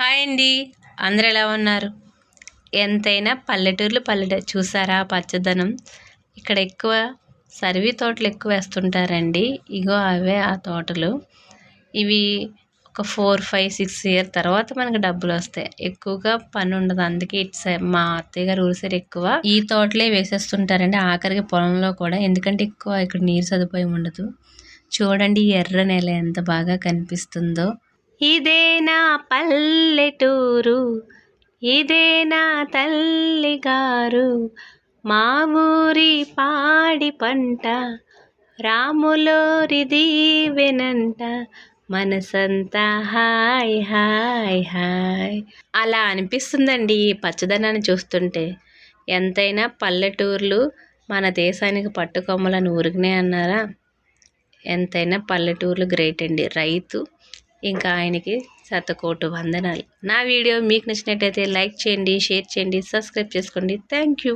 Hi అండి, అందరు ఎలా ఉన్నారు? ఎంతైనా పల్లెటూర్లు చూసారా పచ్చదనం. ఇక్కడ ఎక్కువ సర్వీ తోటలు ఎక్కువ వేస్తుంటారండి. ఇగో అవే ఆ తోటలు. ఇవి ఒక 4, 5, 6 ఇయర్ తర్వాత మనకు డబ్బులు వస్తాయి. ఎక్కువగా పని ఉండదు. అందుకే ఇటు మా అత్తయ్య గారు ఊరి సైడ్ ఎక్కువ ఈ తోటలే వేసేస్తుంటారండి. ఆఖరికి పొలంలో కూడా, ఎందుకంటే ఎక్కువ ఇక్కడ నీరు సదుపాయం ఉండదు. చూడండి ఎర్ర నేల ఎంత బాగా కనిపిస్తుందో. ఇదేనా పల్లెటూరు, ఇదేనా తల్లి గారు, మా ఊరి పాడి పంట రాములోరి దీవెనంట, మనసంతా హాయ్ హాయ్ హాయ్. అలా అనిపిస్తుందండి ఈ పచ్చదనాన్ని చూస్తుంటే. ఎంతైనా పల్లెటూర్లు మన దేశానికి పట్టుకొమ్మలని ఊరికనే అన్నారా? ఎంతైనా పల్లెటూర్లు గ్రేట్ అండి. రైతు ఇంకా ఆయనకి శతకోటి వందనాలు. నా వీడియో మీకు నచ్చినట్టయితే లైక్ చేయండి, షేర్ చేయండి, సబ్స్క్రైబ్ చేసుకోండి. Thank you.